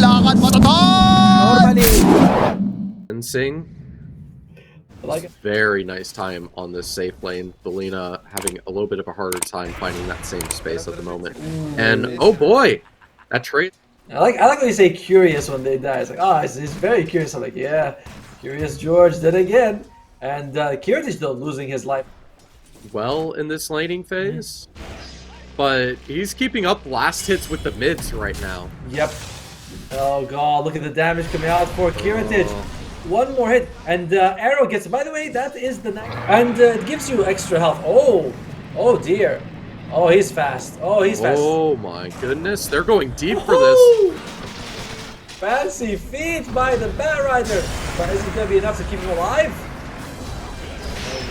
lakad matatas! And Sing. Like very nice time on this safe lane. Belina having a little bit of a harder time finding that same space at the moment. And oh boy, that trade. I like when you say curious when they die. It's like, oh, he's very curious. I'm like, yeah, Curious George did again. And Kiriti's though losing his life. Well, in this laning phase, but he's keeping up last hits with the mids right now. Yep. Oh god, look at the damage coming out for Kiritich. One more hit, and Arrow gets it. By the way, that is the next. And it gives you extra health. Oh dear. Oh, he's fast. Oh, he's fast. Oh my goodness, they're going deep for this. Fancy feat by the Batrider. But is it going to be enough to keep him alive?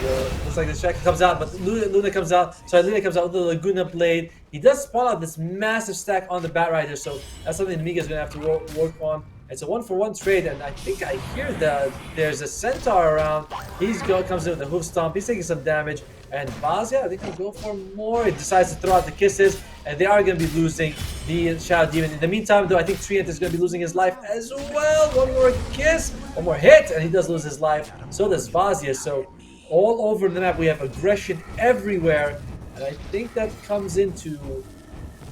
And, looks like the Shackle comes out, but Luna comes out. Sorry, Luna comes out with the Laguna Blade. He does spawn out this massive stack on the Batrider, so that's something Nemiga is going to have to work on. It's a 1-for-1 trade, and I think I hear that there's a Centaur around. Comes in with a hoof stomp. He's taking some damage. And Vazia, I think he'll go for more. He decides to throw out the kisses, and they are going to be losing the Shadow Demon. In the meantime, though, I think Treant is going to be losing his life as well. One more kiss, one more hit, and he does lose his life. So does Vazia. So all over the map, we have aggression everywhere. And I think that comes into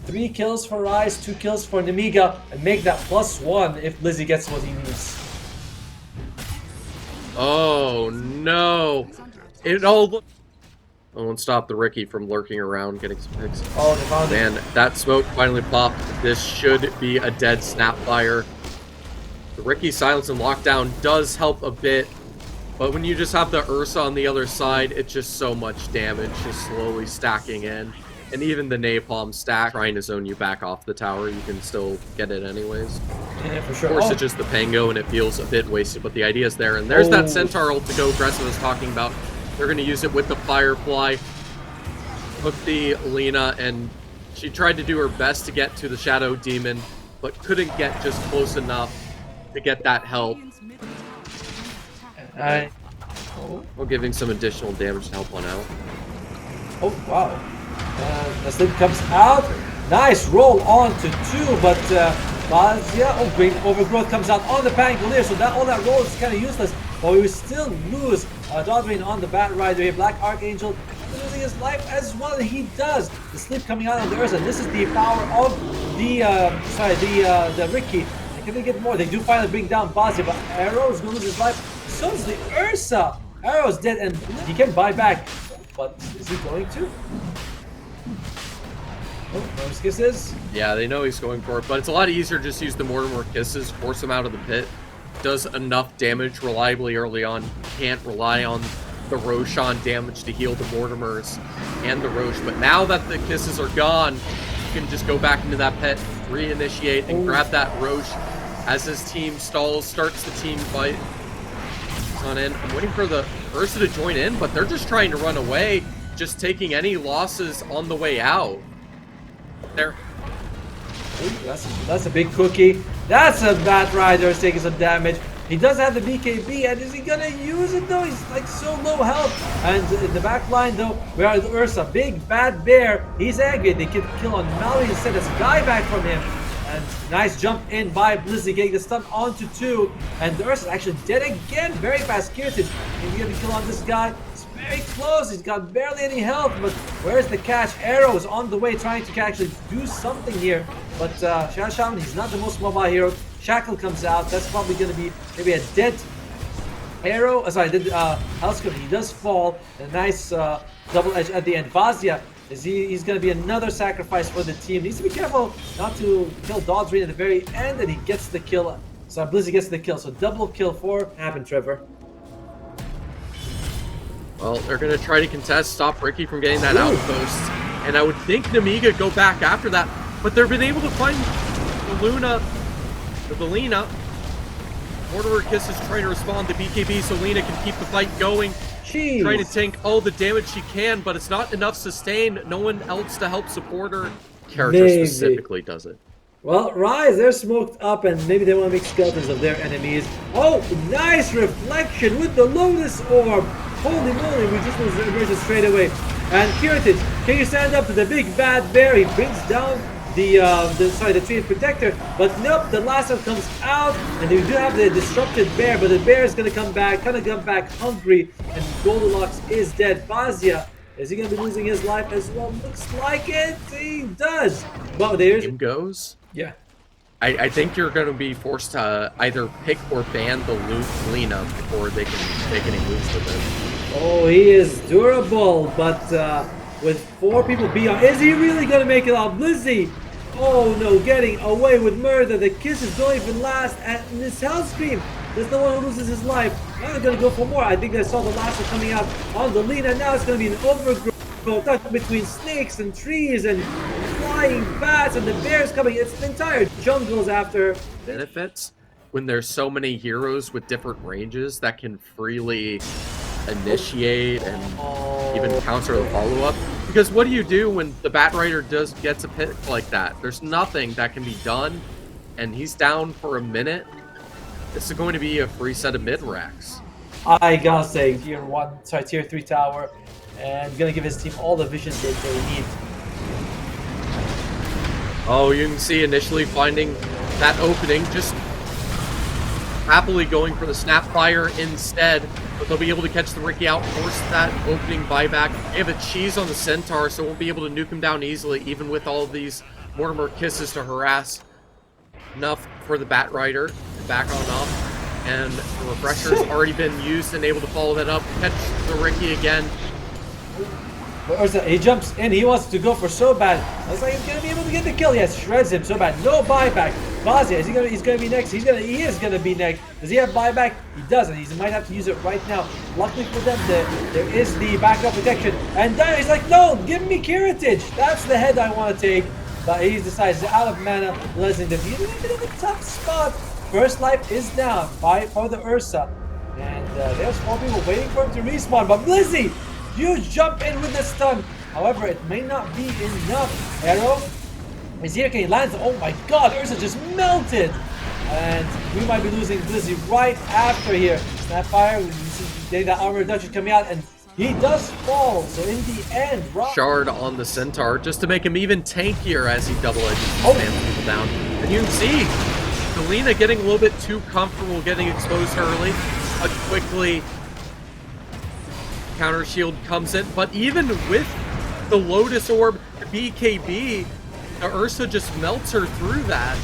3 kills for Rise, 2 kills for Nemiga, and make that +1 if Lizzie gets what he needs. Oh no! It all looks. I won't stop the Ricky from lurking around getting some picks. Oh, they found it. Man, that smoke finally popped. This should be a dead Snapfire. The Ricky silence and lockdown does help a bit, but when you just have the Ursa on the other side, it's just so much damage just slowly stacking in. And even the Napalm stack, trying to zone you back off the tower, you can still get it anyways. Yeah, for sure. Of course, it's just the Pango, and it feels a bit wasted, but the idea is there. And there's that Centaur ult to go aggressive I was talking about. They're going to use it with the Firefly. Hook the Lena, and she tried to do her best to get to the Shadow Demon, but couldn't get just close enough to get that help. While giving some additional damage to help one out. Oh, wow. The slip comes out. Nice roll on to 2, but Vazia, great overgrowth comes out on the Pangolier, so all that roll is kind of useless. But we will still lose Dodwin on the Batrider here. Black Archangel losing his life as well, and he does. The sleep coming out on the Ursa. This is the power of the Ricky. Can they get more? They do finally bring down Vazia, but Arrow is going to lose his life. So is the Ursa. Arrow's dead, and he can buy back. But is he going to? Oh, those kisses. Yeah, they know he's going for it, but it's a lot easier to just use the Mortimer kisses, force him out of the pit. Does enough damage reliably early on. Can't rely on the Roshan damage to heal the Mortimers and the Roche. But now that the kisses are gone, you can just go back into that pit, reinitiate, and grab that Roche as his team stalls, starts the team fight. He's on in. I'm waiting for the Ursa to join in, but they're just trying to run away, just taking any losses on the way out. There. That's a big cookie. That's a Batrider taking some damage. He does have the BKB, and is he gonna use it though? He's like so low health. And in the back line though, we are the Ursa, big bad bear. He's angry. They get the kill on Mallory instead. That's a guy back from him. And nice jump in by Blizzy, getting the stun onto 2. And the Ursa is actually dead again. Very fast. Kiritish, can you get the kill on this guy? Very close. He's got barely any health, but where's the catch? Arrow is on the way, trying to actually do something here. But Shaman, he's not the most mobile hero. Shackle comes out. That's probably going to be maybe a dead Arrow. Hellscream. He does fall. A nice double edge at the end. Vazia, he's going to be another sacrifice for the team. Needs to be careful not to kill Dodrin at the very end, and he gets the kill. So Blizzy gets the kill. So double kill for happened, Trevor. Well, they're going to try to contest, stop Ricky from getting that outpost. And I would think Nemiga go back after that. But they've been able to find the Luna, the Lena. Mortimer Kiss is trying to respond to BKB so Lena can keep the fight going. Jeez. Trying to tank all the damage she can, but it's not enough sustain. No one else to help support her. Character specifically does it. Well, Rise, they're smoked up, and maybe they want to make skeletons of their enemies. Oh, nice reflection with the Lotus Orb. Holy moly, we just lose emerges straight away. And Kiritish, can you stand up to the big bad bear? He brings down the Treated Protector, but nope, the last one comes out, and they do have the Disrupted Bear, but the bear is gonna come back hungry, and Goldilocks is dead. Fazia, is he gonna be losing his life as well? Looks like it. He does. Well, there's Game goes. yeah. I think you're going to be forced to either pick or ban the Lena before they can make any moves with it. Oh, he is durable, but with 4 people beyond, is he really gonna make it off? Blizzy, oh no, getting away with murder. The kisses don't even last, and this Hellscream, there's no one who loses his life. Now they're gonna go for more. I think I saw the last one coming out on the Lena. Now it's gonna be an overgrowth between snakes and trees and flying bats, and the bear's coming. It's the entire jungle's after. Benefits when there's so many heroes with different ranges that can freely initiate and even counter the follow-up. Because what do you do when the Batrider gets a pick like that? There's nothing that can be done, and he's down for a minute. This is going to be a free set of mid-racks. I gotta say, tier 3 tower, and gonna give his team all the vision that they need. Oh, you can see initially finding that opening, just happily going for the Snapfire instead, but they'll be able to catch the Riki out, force that opening buyback. They have a cheese on the Centaur, so won't be able to nuke him down easily, even with all of these Mortimer kisses to harass. Enough for the Batrider to back on up, and the Refresher's already been used and able to follow that up, catch the Riki again. But Ursa, he jumps in, he wants to go for so bad. I was like, he's gonna be able to get the kill. Yes, shreds him so bad. No buyback. Fazia, he's gonna be next. He is gonna be next. Does he have buyback? He doesn't. He might have to use it right now. Luckily for them, there is the backup protection. And then he's like, no, give me Kiritage. That's the head I want to take. But he decides he's out of mana. Leslie, he's in a bit of a tough spot. First life is down for the Ursa. And there's 4 people waiting for him to respawn. But Blizzy, huge jump in with the stun. However, it may not be enough. Arrow is here. Can he land? Oh my god, Ursa just melted. And we might be losing Blizzy right after here. Snapfire, we see that armor reduction coming out, and he does fall. So in the end, Shard on the Centaur just to make him even tankier as he double edges and people down. And you can see Selena getting a little bit too comfortable getting exposed early, but quickly counter shield comes in. But even with the Lotus Orb, the BKB, the Ursa just melts her through that.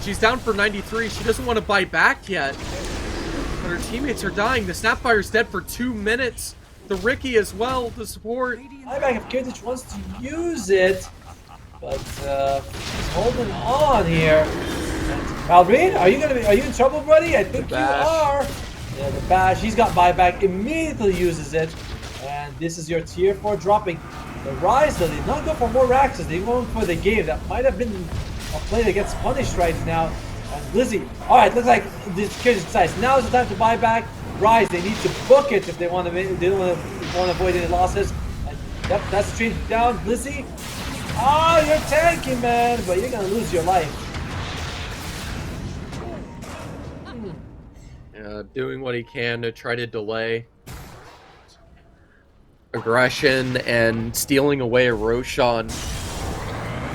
She's down for 93. She doesn't want to buy back yet, but her teammates are dying. The Snapfire's dead for 2 minutes. The Riki as well, the support. Buyback if Kiritage wants to use it, but he's holding on here. Malbreen, are you in trouble, buddy? I think you are. Yeah, the bash. He's got buyback. Immediately uses it, and this is your tier 4 dropping. The Rise, though, did not go for more racks. They're going for the game. That might have been a play that gets punished right now. And Blizzy, all right, looks like this kid decides now is the time to buy back. Rise, they need to book it if they want to. They don't want to avoid any losses. And yep, that's straight down. Blizzy, oh, you're tanky, man, but you're gonna lose your life. Doing what he can to try to delay aggression and stealing away a Roshan.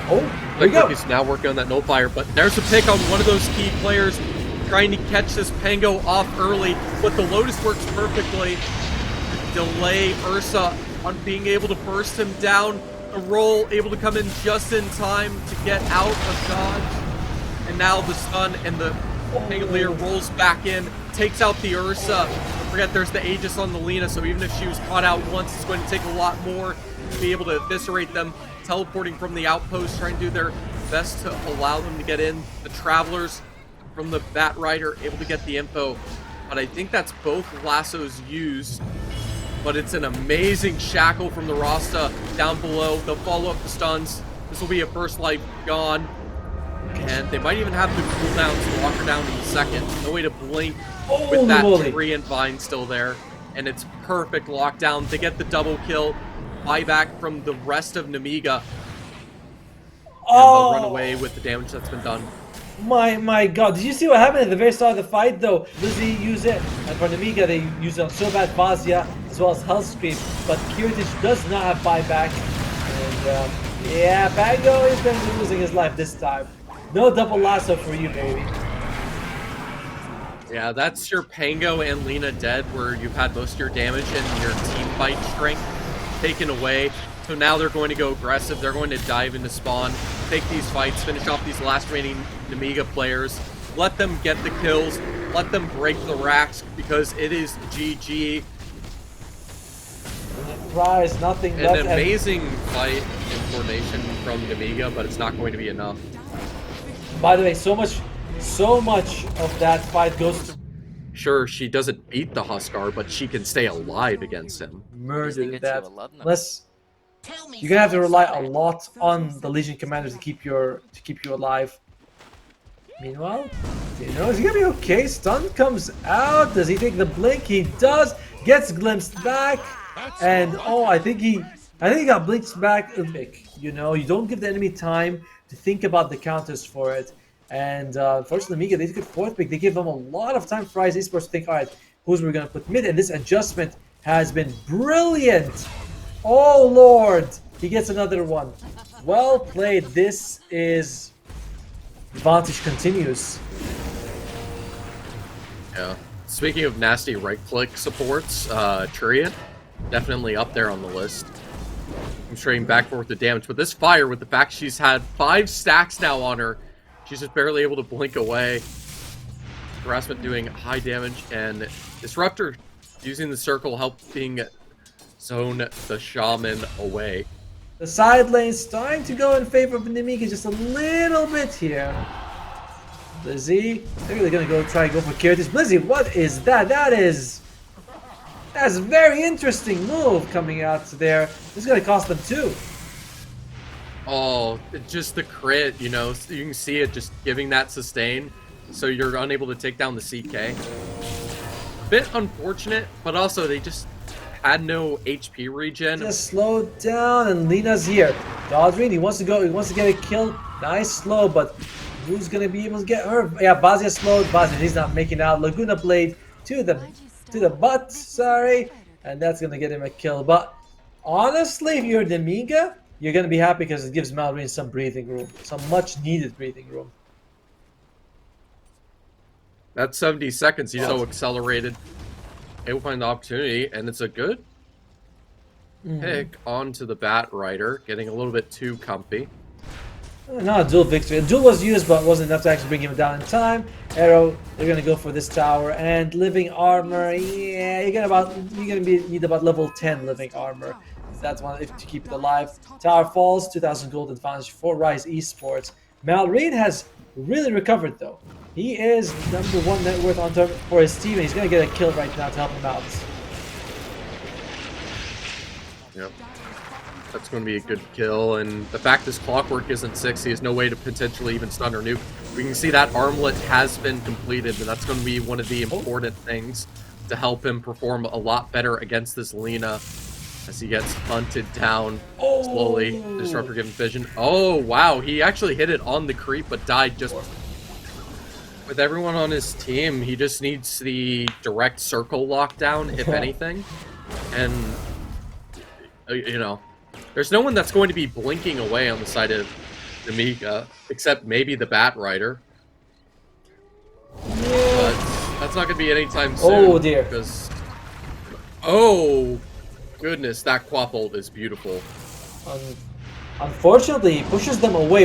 Oh, there you go. He's now working on that no fire, but there's a pick on one of those key players trying to catch this Pango off early, but the Lotus works perfectly to delay Ursa on being able to burst him down. The roll able to come in just in time to get out of dodge, and now the stun and the Pangolier rolls back in, takes out the Ursa. Don't forget there's the Aegis on the Lena, so even if she was caught out once, it's going to take a lot more to be able to eviscerate them. Teleporting from the outpost, trying to do their best to allow them to get in. The Travelers from the Batrider able to get the info, but I think that's both lassos used. But it's an amazing shackle from the Rasta down below. They'll follow up the stuns. This will be a first life gone. And they might even have the cooldown to lock her down in a second. No way to blink with that tree and vine still there. And it's perfect lockdown. They get the double kill. Buyback from the rest of Nemiga. And they'll run away with the damage that's been done. My god, did you see what happened at the very start of the fight though? Blizzy used it, and for Nemiga they used it on so bad Fazia as well as Hellscream, but Kiritage does not have buyback. And yeah, Pango is going to be losing his life this time. No double lasso for you, baby. Yeah, that's your Pango and Lina dead, where you've had most of your damage and your team fight strength taken away. So now they're going to go aggressive. They're going to dive into spawn, take these fights, finish off these last remaining Nemiga players, let them get the kills, let them break the racks, because it is GG. Prize, nothing left. An amazing fight in formation from Nemiga, but it's not going to be enough. By the way, so much of that fight goes to Sure, she doesn't beat the Huskar, but she can stay alive against him. murder that. Unless you're gonna have to rely a lot on the Legion commanders to keep you alive. Meanwhile, you know, is he gonna be okay? Stun comes out. Does he take the blink? He does. Gets glimpsed back, and oh, I think he got blinked back. You know, you don't give the enemy time to think about the counters for it. And unfortunately, Nemiga, they took a fourth pick. They give them a lot of time for Rise Esports to think, all right, who's we're going to put mid? And this adjustment has been brilliant. Oh, Lord. He gets another one. Well played. This is... Advantage continues. Yeah. Speaking of nasty right-click supports, Triad, definitely up there on the list. I'm trading back and forth the damage. But this Fire, with the fact she's had 5 stacks now on her, she's just barely able to blink away. Harassment doing high damage, and Disruptor using the circle helping zone the Shaman away. The side lane starting to go in favor of Nemiga just a little bit here. Blizzy, they're really gonna try and go for Kyrtis. Blizzy, what is that? That's a very interesting move coming out there. This is gonna cost them 2. Oh, just the crit, you know, you can see it just giving that sustain, so you're unable to take down the CK. Bit unfortunate, but also they just had no HP regen. Just slowed down, and Lina's here. Dodrin, he wants to get a kill. Nice slow, but who's gonna be able to get her? Yeah, Bazia slowed. Bazia, he's not making out. Laguna Blade to the butt, sorry, and that's gonna get him a kill. But honestly, if you're Nemiga, you're going to be happy because it gives Malrine some breathing room. Some much-needed breathing room. That's 70 seconds. He's so accelerated. Able to find the opportunity, and it's a good pick onto the Bat Rider. Getting a little bit too comfy. Not a dual victory. A dual was used, but wasn't enough to actually bring him down in time. Arrow, they're going to go for this tower. And living armor, yeah, you're going to need about level 10 living armor. That's one to keep it alive. Tower falls, 2,000 gold advantage for Rise Esports. Malrine has really recovered though. He is #1 net worth on top for his team, and he's gonna get a kill right now to help him out. Yep. That's going to be a good kill, and the fact this Clockwork isn't 6, he has no way to potentially even stun or nuke. We can see that armlet has been completed, and that's going to be one of the important things to help him perform a lot better against this Lina. As he gets hunted down slowly. Disruptor given vision. Oh, wow. He actually hit it on the creep, but died just... With everyone on his team, he just needs the direct circle lockdown, if anything. And, you know, there's no one that's going to be blinking away on the side of Nemiga, except maybe the Bat Rider. But that's not going to be anytime soon. Oh, dear. Because... Oh... Goodness, that Quap ult is beautiful. Unfortunately, he pushes them away.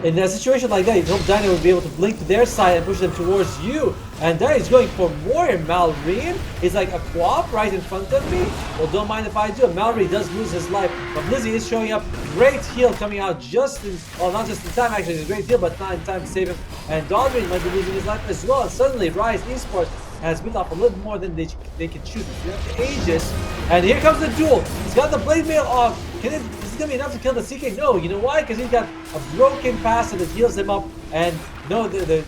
In a situation like that, you hope Dino would be able to blink to their side and push them towards you. And there he's going for more. Malrine is like a Quap right in front of me. Well, don't mind if I do. Malrine does lose his life, but Blizzy is showing up. Great heal coming out just in, well, not just in time actually. It's a great heal, but not in time to save him. And Dodrin might be losing his life as well. And suddenly, Rise Esports has built up a little more than they can shoot. You have the Aegis, and here comes the duel. He's got the Blade Mail off. Is it gonna be enough to kill the CK? No. You know why? Because he's got a broken pass that heals him up. And no, the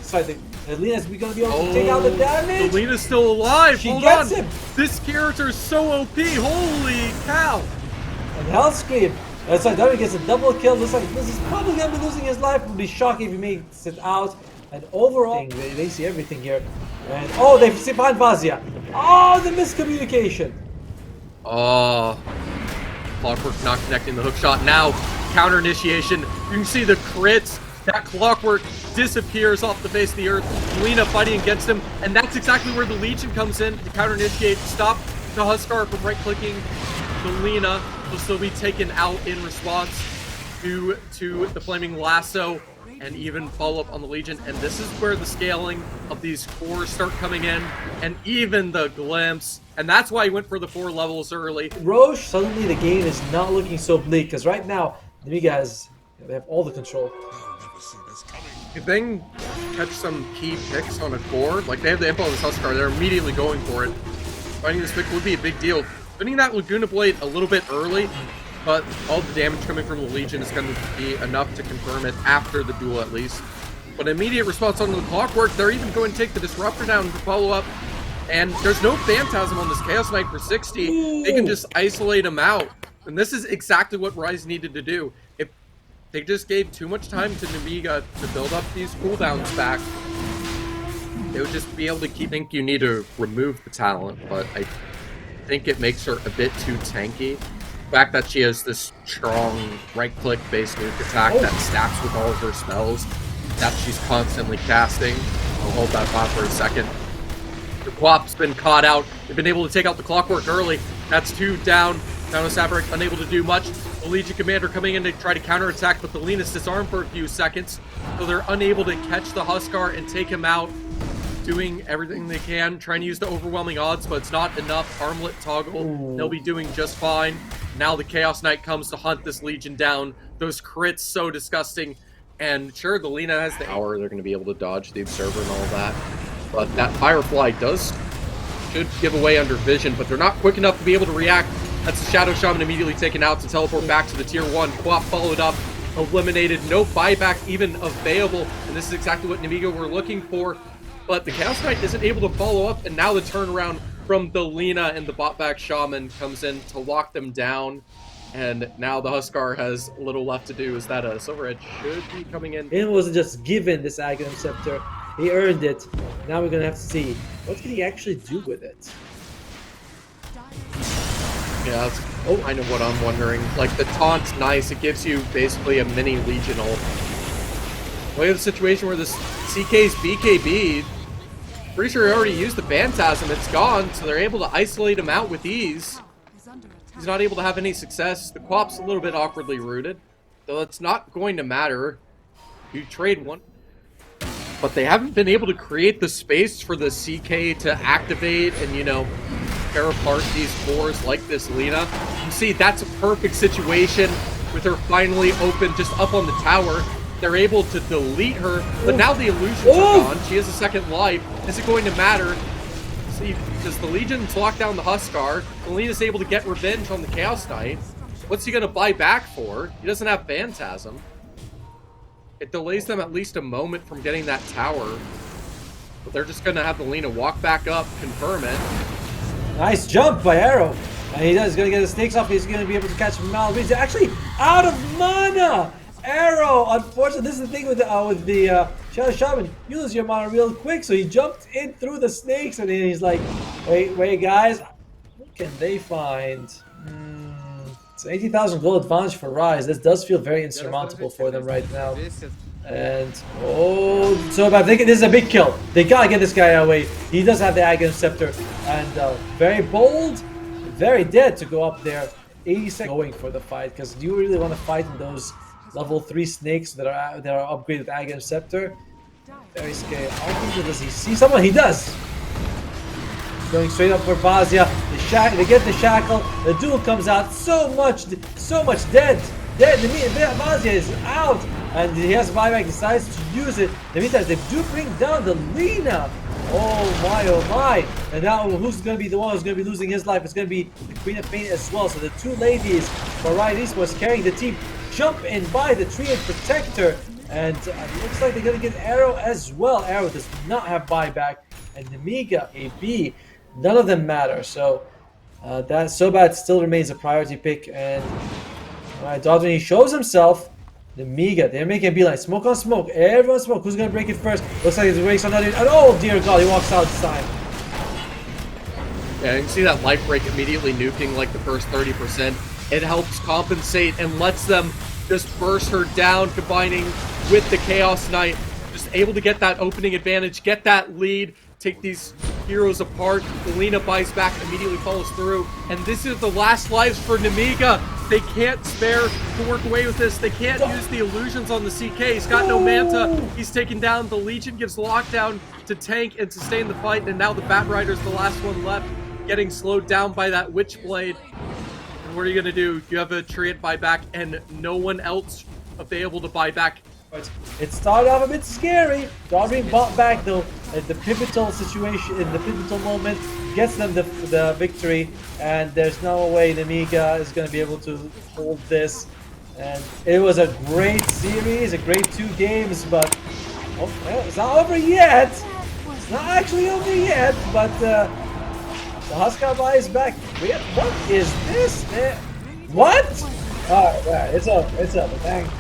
Lina's gonna be able to take out the damage. The Lina's still alive. She Hold gets on. him. This character is so OP. Holy cow! And Hell Scream. It's like Dodrin gets a double kill. Looks like this is probably gonna be losing his life. It would be shocking if he makes it out. And overall, they see everything here. And oh, they find Vazia. Oh, the miscommunication. Oh, Clockwork not connecting the hook shot. Now, counter initiation. You can see the crits. That Clockwork disappears off the face of the earth. Lena fighting against him, and that's exactly where the Legion comes in to counter initiate, stop the Huskar from right-clicking the Lena. Will still be taken out in response to the Flaming Lasso, and even follow up on the Legion. And this is where the scaling of these cores start coming in, and even the glimpse. And that's why he went for the 4 levels early. Roche, suddenly the game is not looking so bleak, because right now, Nemiga they have all the control. If they can catch some key picks on a core, like they have the info on this Huskar, they're immediately going for it. Finding this pick would be a big deal. Spinning that Laguna Blade a little bit early, but all the damage coming from the Legion is going to be enough to confirm it after the duel at least. But immediate response on the Clockwork, they're even going to take the Disruptor down to follow up. And there's no Phantasm on this Chaos Knight for 60. Ooh. They can just isolate him out. And this is exactly what Rise needed to do. If they just gave too much time to Nemiga to build up these cooldowns back, they would just be able to keep. I think you need to remove the talent, but I think it makes her a bit too tanky. The fact that she has this strong right-click base nuke attack that stacks with all of her spells that she's constantly casting. I'll hold that thought for a second. The Quap's been caught out. They've been able to take out the Clockwork early. That's 2 down. Nanosabric unable to do much. The Legion Commander coming in to try to counterattack, but the Lena's disarmed for a few seconds. So they're unable to catch the Huskar and take him out. Doing everything they can, trying to use the overwhelming odds, but it's not enough. Armlet toggle. Ooh. They'll be doing just fine. Now the Chaos Knight comes to hunt this Legion down. Those crits so disgusting. And sure, the Lena has the power. They're going to be able to dodge the Observer and all of that. But that Firefly should give away under vision, but they're not quick enough to be able to react. That's the Shadow Shaman immediately taken out to teleport back to the tier 1. Quap followed up, eliminated. No buyback even available. And this is exactly what Nemiga were looking for. But the Chaos Knight isn't able to follow up, and now the turnaround from the Lena and the botback Shaman comes in to lock them down. And now the Huskar has little left to do. Is that a Silver Edge should be coming in? He wasn't just given this Aghanim Scepter. He earned it. Now we're going to have to see, what can he actually do with it? Yeah, that's kind of what I'm wondering. Like, the taunt's nice. It gives you basically a mini Legion ult. We have a situation where this CK's BKB, pretty sure he already used the Phantasm. It's gone, so they're able to isolate him out with ease. He's not able to have any success. The Quap's a little bit awkwardly rooted, though it's not going to matter. You trade one. But they haven't been able to create the space for the CK to activate and, you know, tear apart these cores like this Lena. You see, that's a perfect situation with her finally open just up on the tower. They're able to delete her, but now the illusions are gone. She has a second life. Is it going to matter? See, does the Legion's lock down the Huskar? Lena's able to get revenge on the Chaos Knight. What's he going to buy back for? He doesn't have Phantasm. It delays them at least a moment from getting that tower. But they're just going to have the Lena walk back up, confirm it. Nice jump by Arrow. And he's going to get the snakes off. He's going to be able to catch Malvin. He's actually out of mana. Arrow, unfortunately, this is the thing with the Shadow Shaman. You lose your mana real quick, so he jumped in through the snakes, and then he's like, wait, guys, what can they find? It's 80,000 gold advantage for Rise. This does feel very insurmountable for them right now. And, so I'm thinking this is a big kill. They gotta get this guy away. He does have the Aghanim Scepter, and very bold, very dead to go up there. 80 seconds going for the fight, because do you really want to fight in those level 3 snakes that are upgraded with Aghanim Scepter? Very scary. Does he see someone? He does! Going straight up for Vazia. They get the shackle. The duel comes out. So much dead. Vazia is out. And he has buyback, decides to use it. In the meantime, they do bring down the Lena. Oh my. And now who's going to be the one who's going to be losing his life? It's going to be the Queen of Pain as well. So the 2 ladies for Riot Esports carrying the team jump in by the tree and protect her. And it looks like they're going to get Arrow as well. Arrow does not have buyback. And Nemiga, AB, none of them matter. So that Sobat still remains a priority pick. And Dota, he shows himself. Nemiga, they're making a beeline. Smoke on smoke. Everyone smoke. Who's going to break it first? Looks like it's breaks on that. And oh dear God, he walks out this time. Yeah, you can see that life break immediately nuking like the first 30%. it helps compensate and lets them just burst her down, combining with the Chaos Knight. Just able to get that opening advantage, get that lead, take these heroes apart. Felina buys back, immediately follows through. And this is the last lives for Nemiga. They can't spare to work away with this. They can't use the illusions on the CK. He's got no Manta. He's taken down. The Legion gives lockdown to tank and sustain the fight. And now the Bat Rider's the last one left, getting slowed down by that Witchblade. And what are you going to do? You have a Triad buyback and no one else available to buy back. It started off a bit scary. Darwin bought back though at the pivotal situation, in the pivotal moment, gets them the victory, and there's no way Nemiga is going to be able to hold this. And it was a great series, a great 2 games, but it's not over yet. It's not actually over yet, but the Huskar buys back. What is this? What? Oh, yeah, it's over. It's over. Thank you.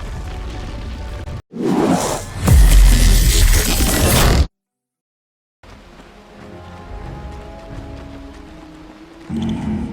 Mm-hmm.